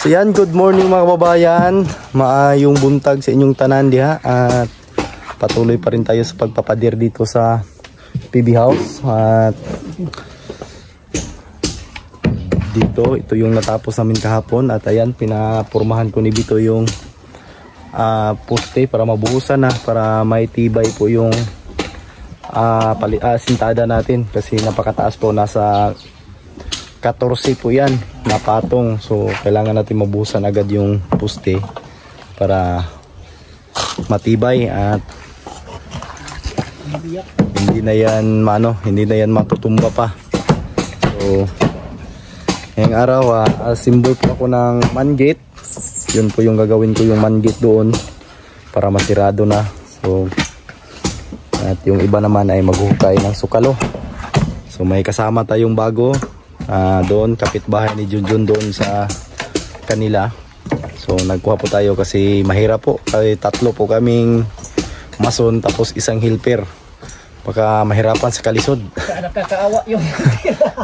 So yan, good morning mga kababayan. Maayong buntag sa inyong tanan diha at patuloy pa rin tayo sa pagpapadir dito sa PB House. At dito, ito yung natapos namin kahapon at ayan, pinapurmahan ko ni Bito yung poste para mabuhusan na, para may tibay po yung sintada natin kasi napakataas po, nasa 14 po yan na patong. So kailangan natin mabuhusan agad yung poste para matibay at hindi na yan matutumba pa. So ngayong araw simbol po ako ng man gate. Yun po yung gagawin ko, yung man gate doon para masirado na. So at yung iba naman ay maghuhukay ng sukalo. So may kasama tayong bago doon, kapitbahay ni Junjun doon sa kanila. So nagkuha po tayo kasi mahirap po, kasi tatlo po kaming mason tapos isang helper, baka mahirapan sa kalisod. Nakakaawa yung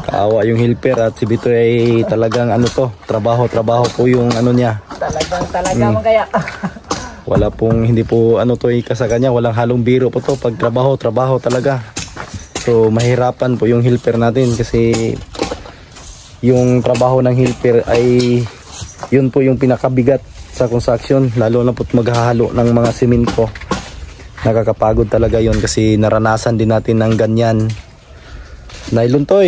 kaawa yung helper at si Bito ay talagang trabaho po yung niya. Talagang kaya wala pong, hindi po sa kanya, walang halong biro po to, pag trabaho talaga. So mahirapan po yung helper natin kasi yung trabaho ng helper ay yun po yung pinakabigat sa construction, lalo na po maghahalo ng mga simento. Nakakapagod talaga yun kasi naranasan din natin ng ganyan. Nylon to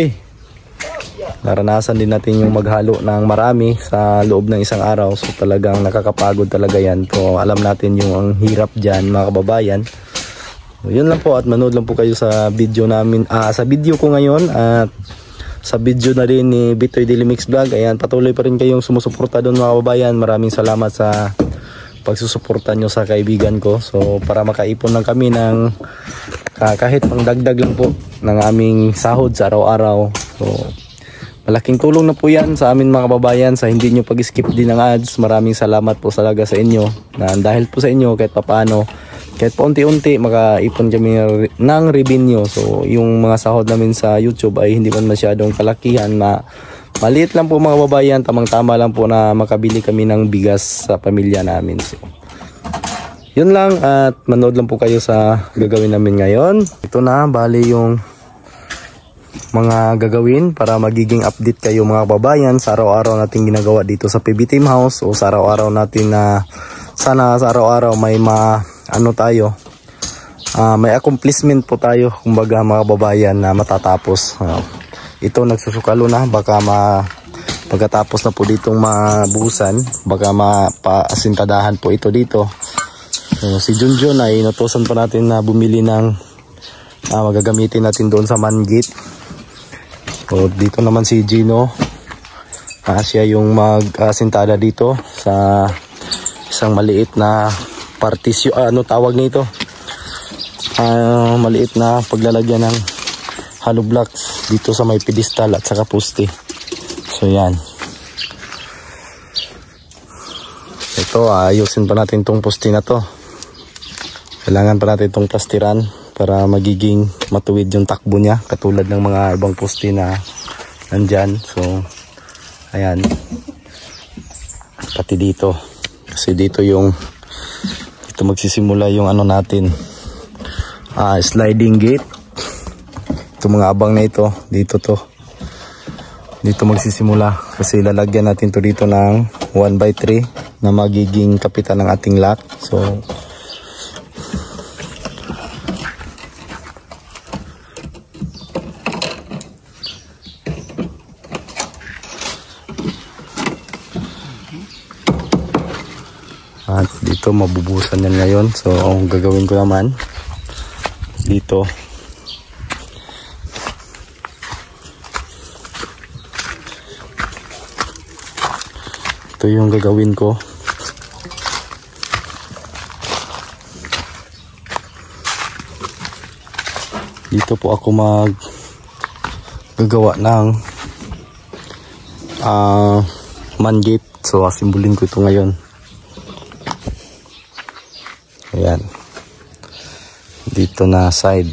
naranasan din natin yung maghalo ng marami sa loob ng isang araw. So talagang nakakapagod talaga yan. So alam natin yung ang hirap dyan mga kababayan. So, yun lang po, at manood lang po kayo sa video namin, sa video ko ngayon at sa video na rin ni Bitoy Daily Mix Vlog. Ayan, patuloy pa rin kayong sumusuporta doon mga kababayan. Maraming salamat sa pagsusuporta nyo sa kaibigan ko. So para makaipon lang kami ng kahit pang dagdag lang po ng aming sahod sa araw-araw. So malaking tulong na po yan sa amin mga kababayan, sa hindi nyo pag-skip din ng ads. Maraming salamat po talaga sa inyo, na dahil po sa inyo kahit papaano, kahit paunti-unti makaipon kami ng revenue. So yung mga sahod namin sa YouTube ay hindi man masyadong kalakihan, maliit lang po mga kababayan, tamang-tama lang po na makabili kami ng bigas sa pamilya namin. So yun lang, at manood lang po kayo sa gagawin namin ngayon. Ito na, bali yung mga gagawin para magiging update kayo mga kababayan sa araw-araw natin ginagawa dito sa PB Team House, o sa araw-araw natin na sana sa araw-araw may tayo, may accomplishment po tayo, kumbaga mga kababayan, na matatapos. Ito nagsusukalo na, baka pagkatapos na po ditong mabuhusan, baka mapaasintadahan po ito dito. Si Junjun ay inutusan pa natin na bumili ng magagamitin natin doon sa man gate. So dito naman si Gino, siya yung mag-asintada dito sa isang maliit na partisyon, tawag nito, maliit na paglalagyan ng hollow blocks dito sa may pedestal at saka poste. So yan, ito ayusin pa natin tong poste na to. Kailangan pa natin itong plastiran para magiging matuwid yung takbo niya, katulad ng mga ibang poste na nandyan. So ayan, pati dito, kasi dito magsisimula yung natin, sliding gate. Ito mga abang na ito, dito magsisimula, kasi lalagyan natin to dito ng 1/3 na magiging kapitan ng ating lock. So at dito mabubusan yan ngayon. So ang gagawin ko naman dito, ito yung gagawin ko. Dito po ako gagawa ng man gate. So asimbulin ko ito ngayon. Ayan, dito na side.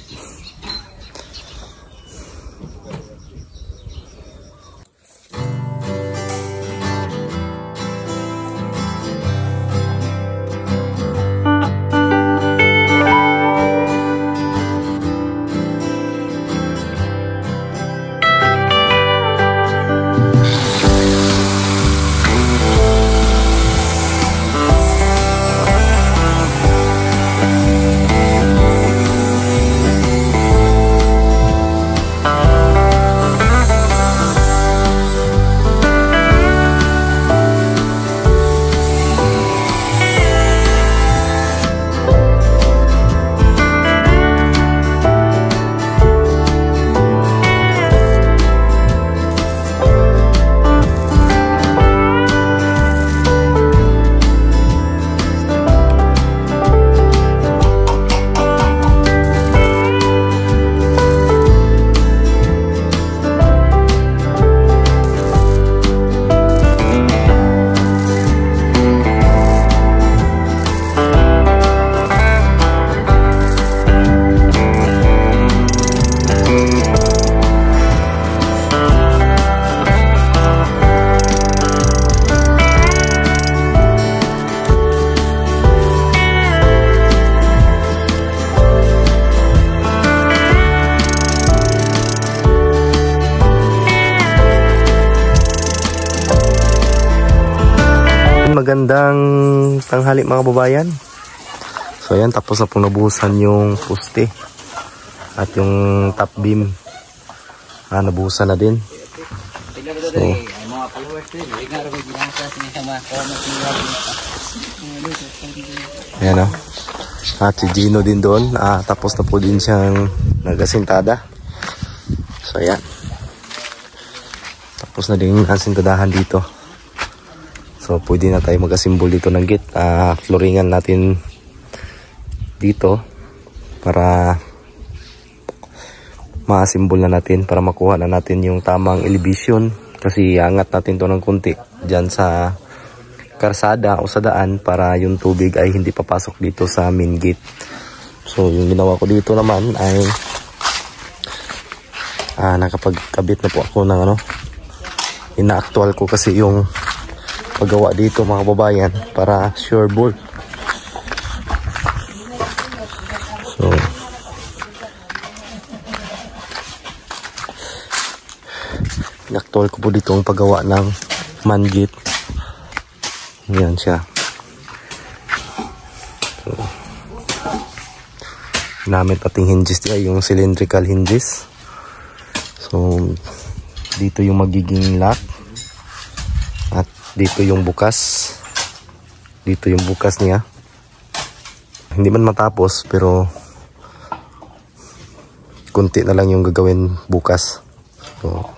Magandang tanghali mga babayan. So ayan, tapos na pong nabuhusan yung poste at yung top beam. Nabuhusan na din. So, ayan o. At si Gino din doon. Tapos na po din siyang nagasintada. So ayan. Tapos na din ang sintadahan dito. So pwede na tayo mag-assemble dito ng gate. Flooringan natin dito para ma-assemble na natin, para makuha na natin yung tamang elevation. Kasi angat natin to ng kunti dyan sa karsada o sa daan para yung tubig ay hindi papasok dito sa main gate. So yung ginawa ko dito naman ay nakapagkabit na po ako ng ina-actual ko kasi yung paggawa dito mga babayan para sure bolt. So ina-actual ko po dito ang paggawa ng man gate. Yan siya. So, namit ating hinges ay yung cylindrical hinges. So dito yung magiging lock. At dito yung bukas. Dito yung bukas niya. Hindi man matapos pero kunti na lang yung gagawin bukas. So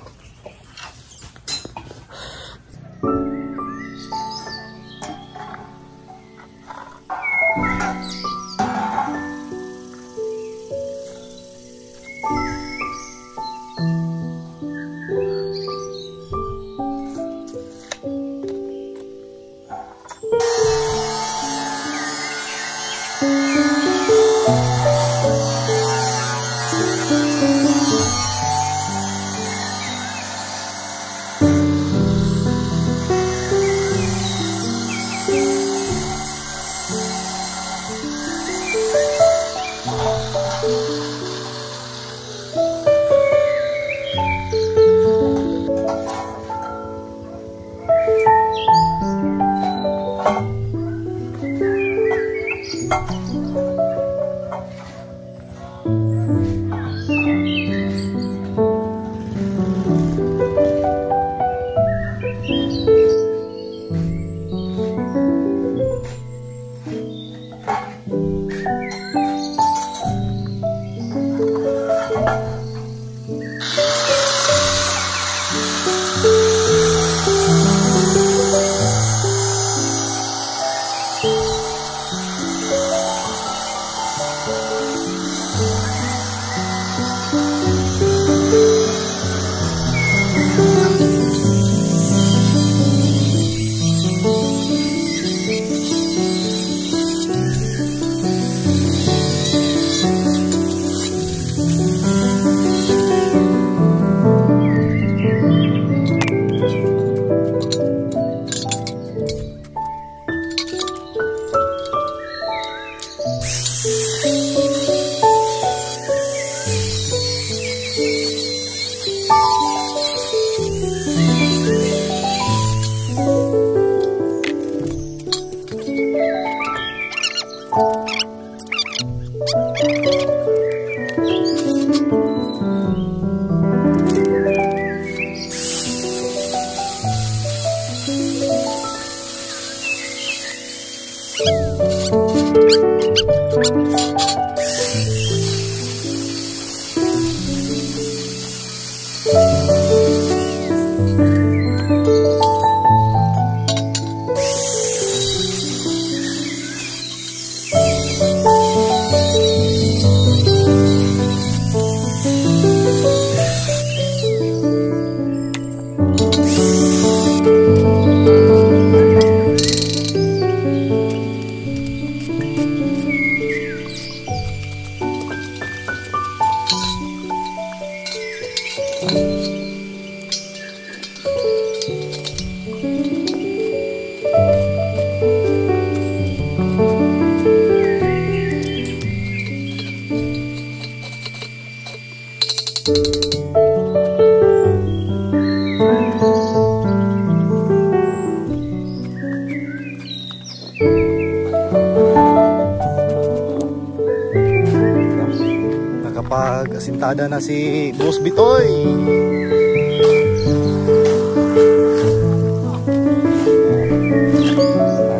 nakapag-asintada na si Boss Bitoy.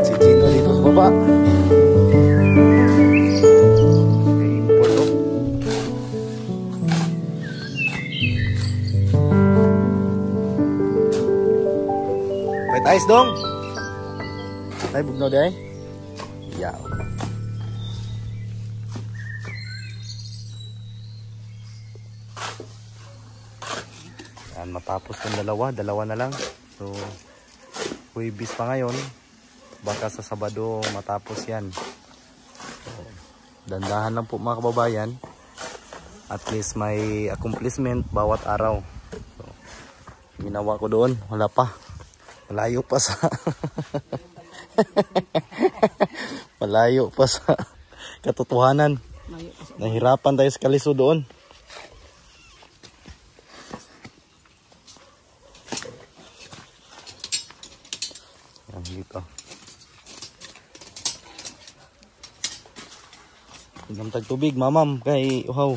Si Gino dito sa baba. Wait, ice dong. Tay bugnaw day. Yeah. Yan, matapos ng dalawa na lang. So, Huwebes pa ngayon. Baka sa Sabado matapos yan. So, dandahan lang po mga kababayan. At least may accomplishment bawat araw. So, ginawa ko doon, wala pa. Malayo pa sa malayo pa sa katotohanan. Nahirapan tayo sa kaliso doon. Yan dito. Inom tag tubig, mamam, kay uhaw.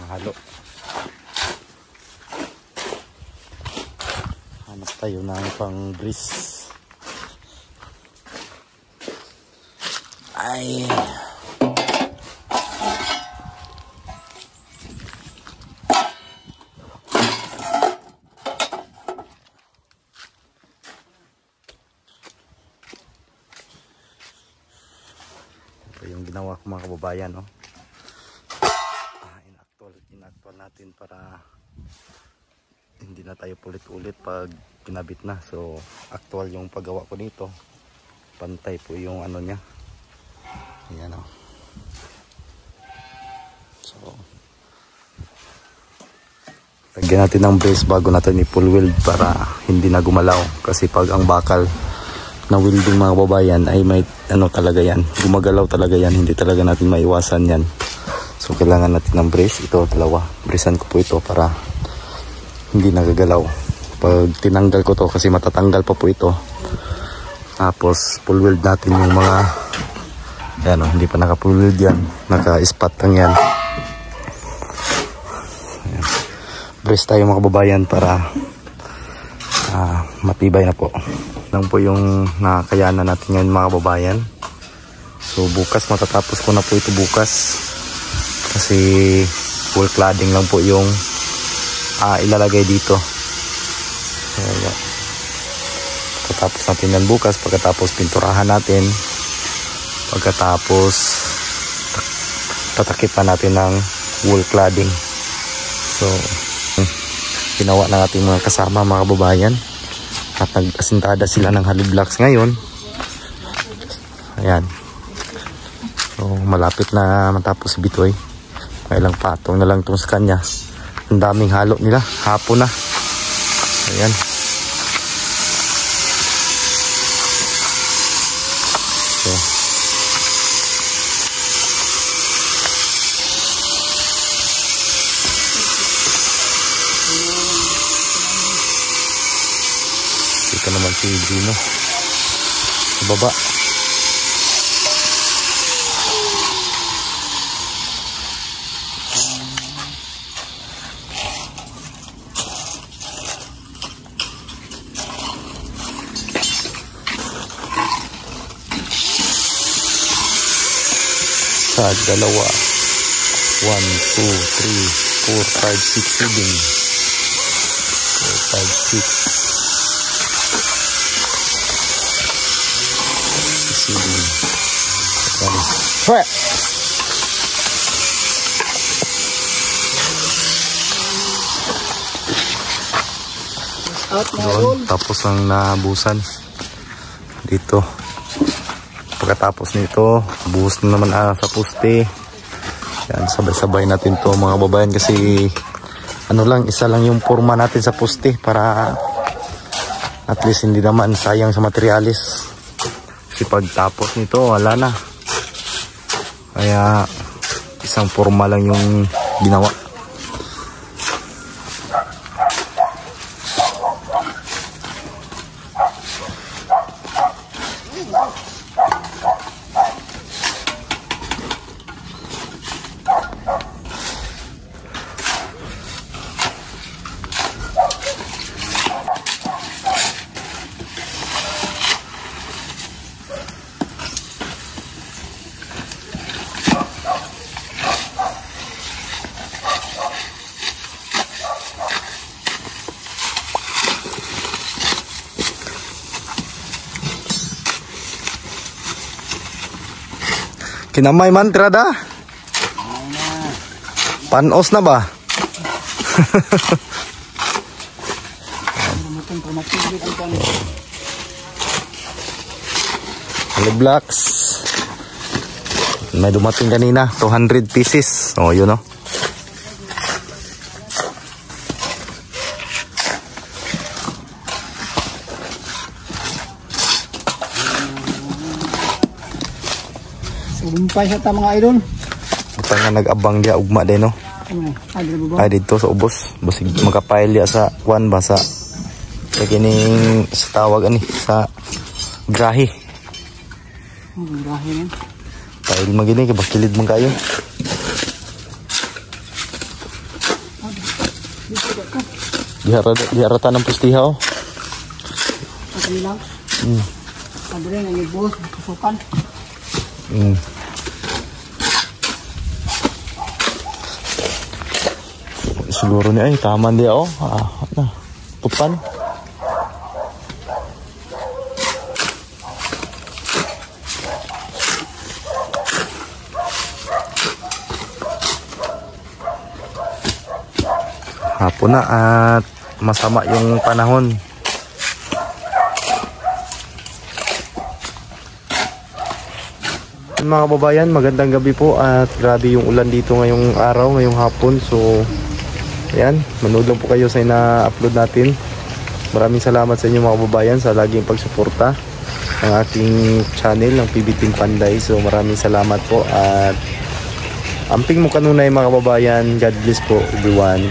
Halo. Hanap tayo ng pang grease. Ay. Ito yung ginawa ko mga kababayan, no? Inaktual natin para hindi na tayo pulit-ulit pag kinabit na. So actual yung paggawa ko dito, pantay po yung ano nya. Ayan o. So lagyan natin ng brace bago natin i-full weld para hindi na gumalaw, kasi pag ang bakal na welding mga babayan ay may ano talaga yan, gumagalaw talaga yan, hindi talaga natin maiwasan yan. So kailangan natin ng brace. Ito dalawa, bracean ko po ito para hindi nagagalaw. Pag tinanggal ko to, kasi matatanggal pa po ito, tapos full weld natin yung mga yan, hindi pa naka full weld yan, naka-spot lang yan. Ayan. Brace tayo mga kababayan para matibay na po. Lang po yung nakayanan natin ngayon mga kababayan. So bukas matatapos ko na po ito bukas, kasi full cladding lang po yung ilalagay dito. So, pagkatapos natin yan bukas, pagkatapos pinturahan natin, pagkatapos tatakipan natin ng wool cladding. So ginawa na natin mga kasama mga kababayan, at nag-asintada sila ng hollow blocks ngayon. Ayan. So malapit na matapos si Bitoy. May ilang patong na lang itong sa kanya. Ang daming halo nila. Hapon na. Ayan. So. Dito naman si Gino. Sa baba. Dalawa, 1, 2, 3, 4, 5, 6 seeding, 4, 5, 6 seeding. Doon, tapos ang nabusan dito. Pagkatapos nito, buhos na naman sa poste. Yan, sabay-sabay natin to mga babayan kasi ano lang, isa lang yung forma natin sa poste para at least hindi naman sayang sa materialis. Kasi pagtapos nito, wala na. Kaya isang forma lang yung ginawa. Kinamay man tirada. Panos na ba? Hello blocks. May dumating kanina, 200 pieces. Oh, yun oh. Sumpay sa ta mga idol. Ito nga nag-abang dia ugma din no. Ay dito sa ubos. Basig makapail dia sa kwan ba sa kining sa tawag ani sa grahe. Grahe man. Pail magini kay bakilid man kayo. Diharata ng pustiha oh. Kasi lang. Sabi rin ang ibos, kusukan. Siguro niya ay taman dia oh. Tupan. Hapon na at masama yung panahon. Mga kababayan, magandang gabi po at grabe yung ulan dito ngayong araw, ngayong hapon. So ayan, manood lang po kayo sa ina-upload natin. Maraming salamat sa inyo mga kababayan sa laging pagsuporta ng aking channel ng PB Team Panday. So maraming salamat po at amping mo kanunay mga kababayan. God bless po everyone.